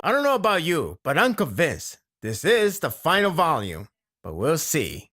I don't know about you, but I'm convinced this is the final volume, but we'll see.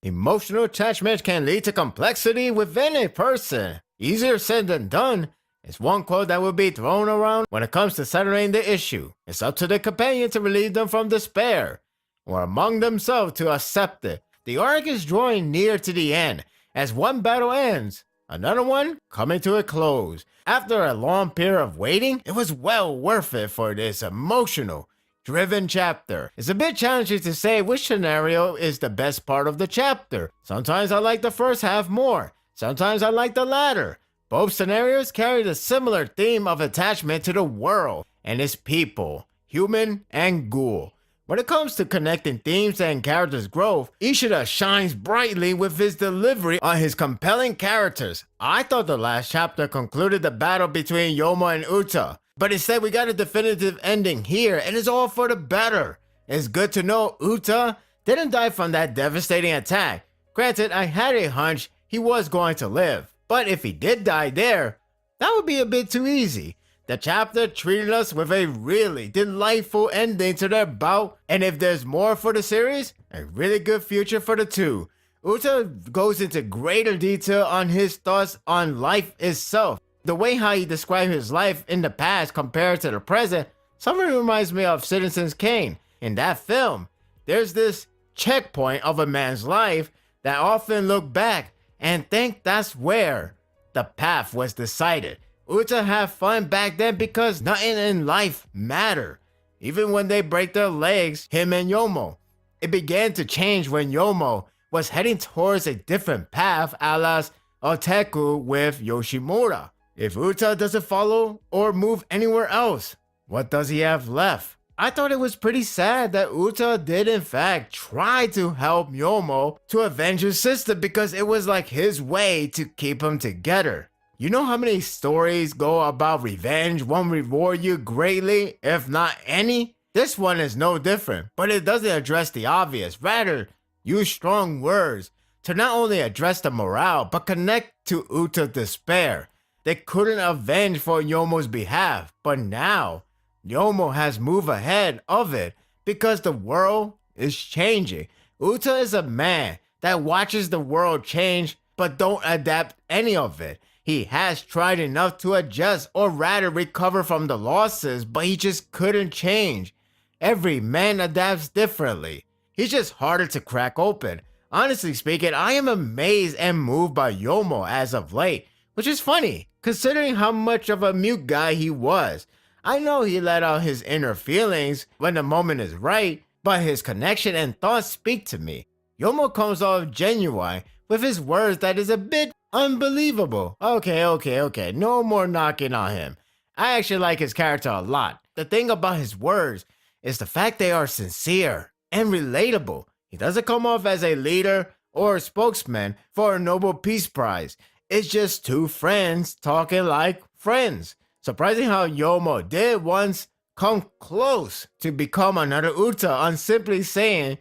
Emotional attachment can lead to complexity within a person. Easier said than done is one quote that will be thrown around when it comes to settling the issue. It's up to the companion to relieve them from despair, or among themselves to accept it. The arc is drawing near to the end. As one battle ends, another one coming to a close. After a long period of waiting, it was well worth it for this emotional, driven chapter. It's a bit challenging to say which scenario is the best part of the chapter. Sometimes I like the first half more. Sometimes I like the latter. Both scenarios carry the similar theme of attachment to the world and its people, human and ghoul. When it comes to connecting themes and characters' growth, Ishida shines brightly with his delivery on his compelling characters. I thought the last chapter concluded the battle between Yomo and Uta, but instead we got a definitive ending here, and it's all for the better. It's good to know Uta didn't die from that devastating attack. Granted, I had a hunch he was going to live, but if he did die there, that would be a bit too easy. The chapter treated us with a really delightful ending to their bout, and if there's more for the series, a really good future for the two. Uta goes into greater detail on his thoughts on life itself. The way how he described his life in the past compared to the present, something reminds me of Citizen Kane. In that film, there's this checkpoint of a man's life that often look back and think that's where the path was decided. Uta had fun back then because nothing in life mattered. Even when they break their legs, him and Yomo. It began to change when Yomo was heading towards a different path a la Oteku with Yoshimura. If Uta doesn't follow or move anywhere else, what does he have left? I thought it was pretty sad that Uta did in fact try to help Yomo to avenge his sister because it was like his way to keep them together. You know how many stories go about revenge won't reward you greatly, if not any? This one is no different, but it doesn't address the obvious. Rather, use strong words to not only address the morale, but connect to Uta's despair. They couldn't avenge for Yomo's behalf, but now, Yomo has moved ahead of it because the world is changing. Uta is a man that watches the world change, but don't adapt any of it. He has tried enough to adjust or rather recover from the losses, but he just couldn't change. Every man adapts differently. He's just harder to crack open. Honestly speaking, I am amazed and moved by Yomo as of late, which is funny, considering how much of a mute guy he was. I know he let out his inner feelings when the moment is right, but his connection and thoughts speak to me. Yomo comes off genuine with his words that is a bit unbelievable. Okay, no more knocking on him. I actually like his character a lot. The thing about his words is the fact they are sincere and relatable. He doesn't come off as a leader or a spokesman for a Nobel Peace Prize. It's just two friends talking like friends. Surprising how Yomo did once come close to become another Uta on simply saying,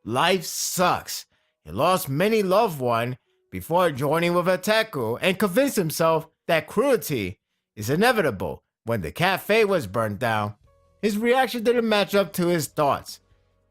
life sucks. He lost many loved ones before joining with Oteku and convinced himself that cruelty is inevitable. When the cafe was burned down, his reaction didn't match up to his thoughts.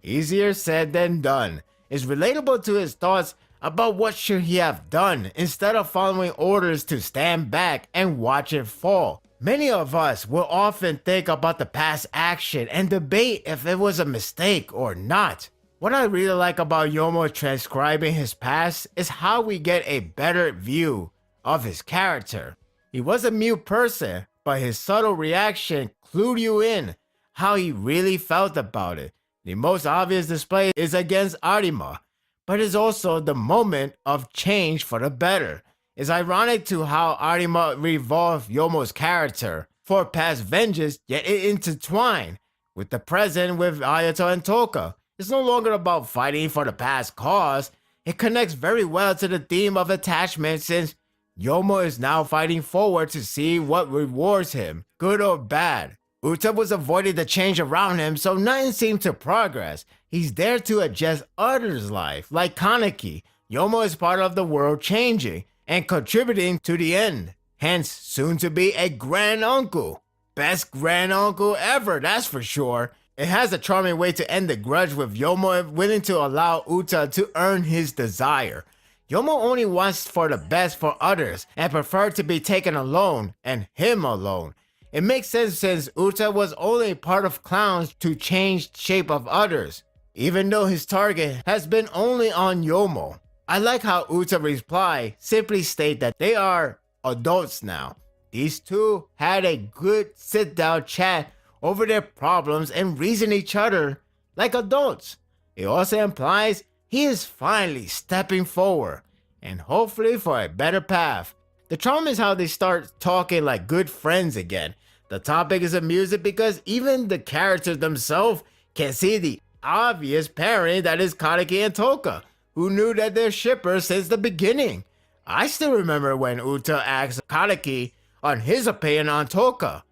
Easier said than done. It's relatable to his thoughts about what should he have done instead of following orders to stand back and watch it fall. Many of us will often think about the past action and debate if it was a mistake or not. What I really like about Yomo transcribing his past is how we get a better view of his character. He was a mute person, but his subtle reaction clued you in how he really felt about it. The most obvious display is against Arima, but it's also the moment of change for the better. It's ironic to how Arima revolved Yomo's character for past vengeance, yet it intertwined with the present with Ayato and Toka. It's no longer about fighting for the past cause. It connects very well to the theme of attachment since Yomo is now fighting forward to see what rewards him, good or bad. Uta was avoiding the change around him, so nothing seemed to progress. He's there to adjust others' life, like Kaneki. Yomo is part of the world changing and contributing to the end, hence soon to be a grand uncle. Best grand uncle ever, that's for sure. It has a charming way to end the grudge with Yomo willing to allow Uta to earn his desire. Yomo only wants for the best for others and preferred to be taken alone and him alone. It makes sense since Uta was only part of clowns to change shape of others, even though his target has been only on Yomo. I like how Uta reply simply state that they are adults now. These two had a good sit-down chat over their problems and reason each other like adults. It also implies he is finally stepping forward, and hopefully for a better path. The charm is how they start talking like good friends again. The topic is amusing because even the characters themselves can see the obvious pairing that is Kaneki and Toka, who knew that they're shippers since the beginning. I still remember when Uta asked Kaneki on his opinion on Toka.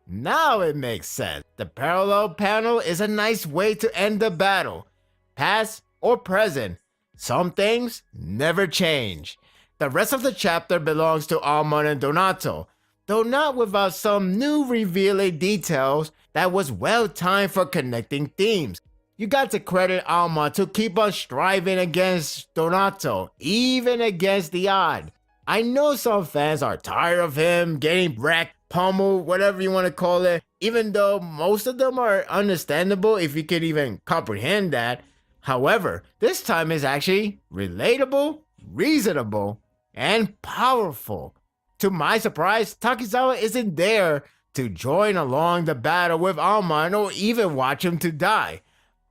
Now it makes sense. The parallel panel is a nice way to end the battle. Past or present, some things never change. The rest of the chapter belongs to Almond and Donato, though not without some new revealing details that was well timed for connecting themes. You got to credit Alma to keep on striving against Donato, even against the odd. I know some fans are tired of him getting wrecked, pummeled, whatever you want to call it, even though most of them are understandable if you can even comprehend that. However, this time is actually relatable, reasonable, and powerful. To my surprise, Takizawa isn't there to join along the battle with Alma or even watch him to die.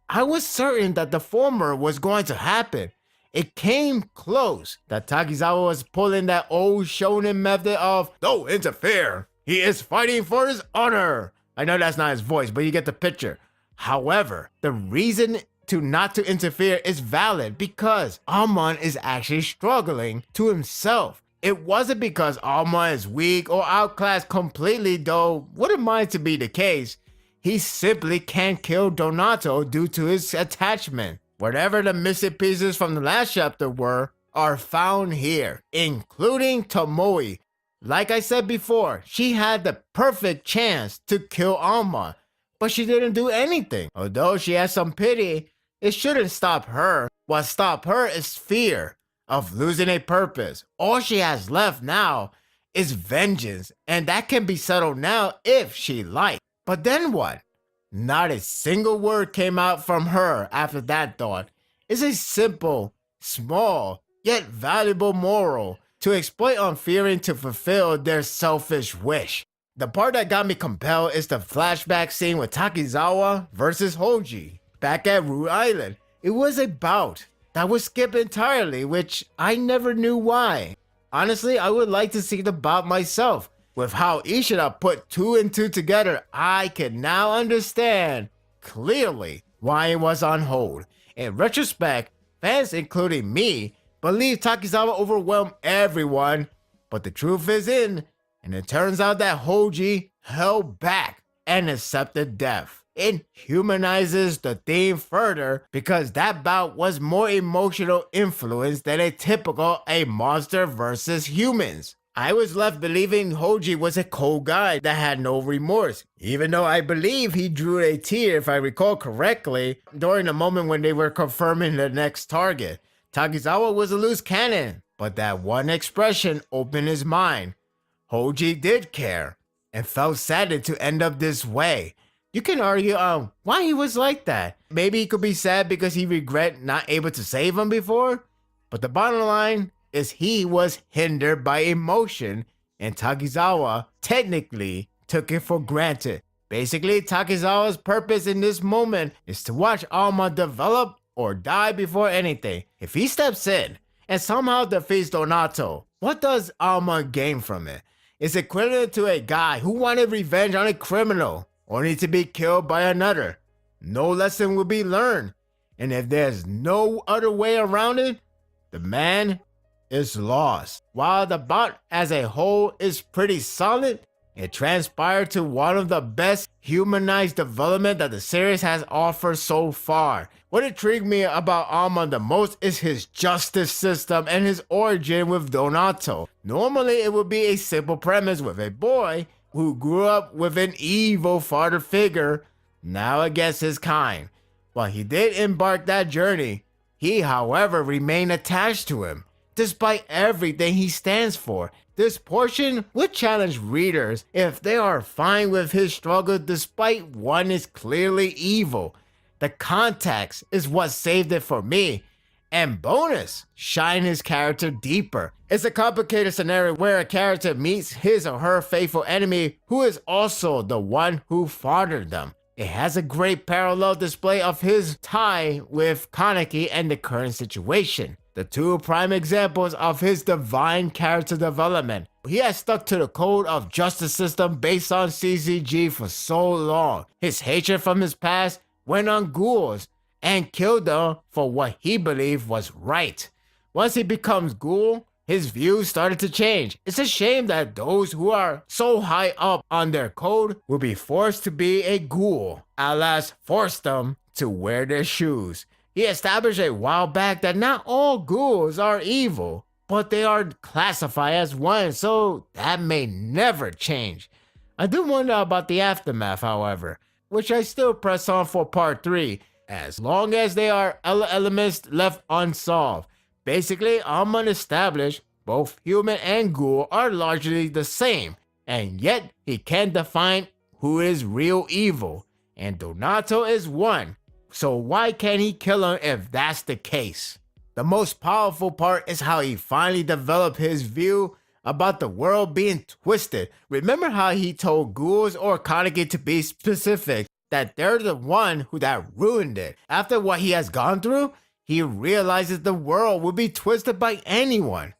I was certain that the former was going to happen. It came close that Takizawa was pulling that old shonen method of, "Don't interfere, he is fighting for his honor." I know that's not his voice, but you get the picture. However, the reason not to interfere is valid because Almond is actually struggling to himself. It wasn't because Almond is weak or outclassed completely, though wouldn't mind to be the case. He simply can't kill Donato due to his attachment. Whatever the missing pieces from the last chapter were, are found here, including Tomoe. Like I said before, she had the perfect chance to kill Alma, but she didn't do anything. Although she has some pity, it shouldn't stop her. What stopped her is fear of losing a purpose. All she has left now is vengeance, and that can be settled now if she likes. But then what? Not a single word came out from her after that thought. It's a simple, small, yet valuable moral to exploit unfearing to fulfill their selfish wish. The part that got me compelled is the flashback scene with Takizawa versus Hoji back at Root Island. It was a bout that was skipped entirely, which I never knew why. Honestly, I would like to see the bout myself. With how Ishida put two and two together, I can now understand clearly why it was on hold. In retrospect, fans including me believe Takizawa overwhelmed everyone, but the truth is in, and it turns out that Hoji held back and accepted death. It humanizes the theme further because that bout was more emotional influence than a typical a monster versus humans. I was left believing Hoji was a cold guy that had no remorse, even though I believe he drew a tear, if I recall correctly, during the moment when they were confirming the next target. Takizawa was a loose cannon, but that one expression opened his mind. Hoji did care, and felt saddened to end up this way. You can argue why he was like that. Maybe he could be sad because he regret not able to save him before, but the bottom line is he was hindered by emotion, and Takizawa technically took it for granted. Basically, Takizawa's purpose in this moment is to watch Alma develop or die before anything. If he steps in and somehow defeats Donato, what does Alma gain from it? It's equivalent to a guy who wanted revenge on a criminal, only to be killed by another. No lesson will be learned, and if there's no other way around it, the man is lost. While the bout as a whole is pretty solid, It transpired to one of the best humanized development that the series has offered so far. What intrigued me about Alma the most is his justice system and his origin with Donato. Normally it would be a simple premise with a boy who grew up with an evil father figure, now against his kind. While he did embark that journey, he however remained attached to him, despite everything he stands for. This portion would challenge readers if they are fine with his struggle despite one is clearly evil. The context is what saved it for me. And bonus, shine his character deeper. It's a complicated scenario where a character meets his or her faithful enemy who is also the one who fathered them. It has a great parallel display of his tie with Kaneki and the current situation. The two prime examples of his divine character development. He has stuck to the code of justice system based on CCG for so long. His hatred from his past went on ghouls and killed them for what he believed was right. Once he becomes ghoul, his views started to change. It's a shame that those who are so high up on their code will be forced to be a ghoul. Alas, forced them to wear their shoes. He established a while back that not all ghouls are evil, but they are classified as one, so that may never change. I do wonder about the aftermath, however, which I still press on for part 3, as long as there are elements left unsolved. Basically, Amon established both human and ghoul are largely the same, and yet he can't define who is real evil, and Donato is one. So why can't he kill him if that's the case? The most powerful part is how he finally developed his view about the world being twisted. Remember how he told ghouls or Kaneki to be specific that they're the one who that ruined it. After what he has gone through, he realizes the world will be twisted by anyone,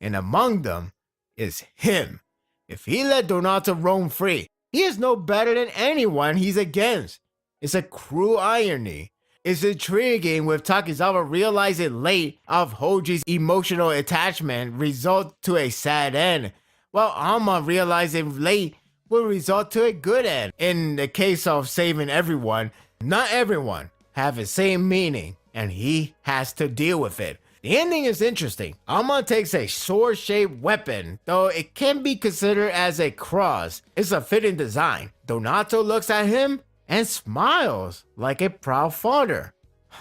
and among them is him. If he let Donato roam free, he is no better than anyone he's against. It's a cruel irony. It's intriguing with Takizawa realizing late of Hoji's emotional attachment result to a sad end, while Alma realizing late will result to a good end. In the case of saving everyone, not everyone have the same meaning, and he has to deal with it. The ending is interesting. Alma takes a sword-shaped weapon, though it can be considered as a cross. It's a fitting design. Donato looks at him and smiles like a proud father.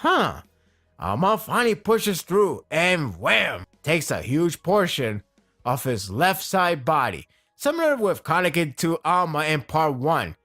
Alma finally pushes through and wham! Takes a huge portion of his left side body. Similar with Kaneki to Alma in part 1.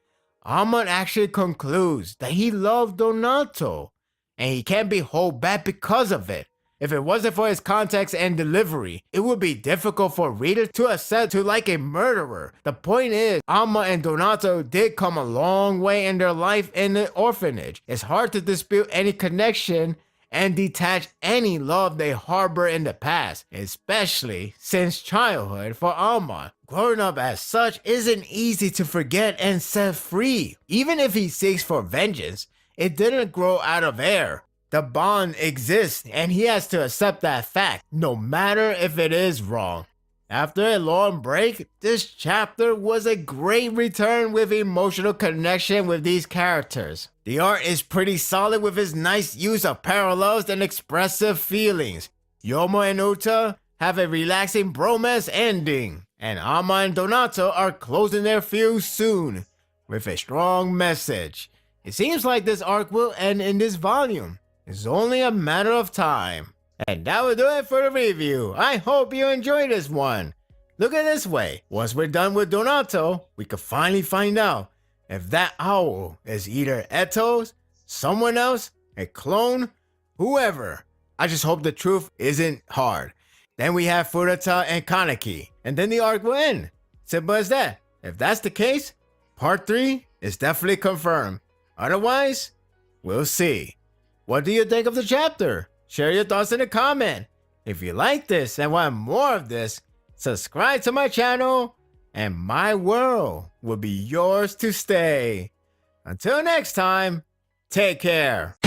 Alma actually concludes that he loved Donato, and he can't be held back because of it. If it wasn't for his context and delivery, it would be difficult for readers to accept to like a murderer. The point is, Alma and Donato did come a long way in their life in the orphanage. It's hard to dispute any connection and detach any love they harbor in the past, especially since childhood for Alma. Growing up as such isn't easy to forget and set free. Even if he seeks for vengeance, it didn't grow out of air. The bond exists, and he has to accept that fact, no matter if it is wrong. After a long break, this chapter was a great return with emotional connection with these characters. The art is pretty solid with its nice use of parallels and expressive feelings. Yomo and Uta have a relaxing bromance ending, and Alma and Donato are closing their fuse soon, with a strong message. It seems like this arc will end in this volume. It's only a matter of time. And that will do it for the review. I hope you enjoyed this one. Look at it this way. Once we're done with Donato, we can finally find out if that owl is either Eto's, someone else, a clone, whoever. I just hope the truth isn't hard. Then we have Furuta and Kaneki, and then the arc will end. Simple as that. If that's the case, part 3 is definitely confirmed. Otherwise, we'll see. What do you think of the chapter? Share your thoughts in the comment. If you like this and want more of this, subscribe to my channel and my world will be yours to stay. Until next time, take care.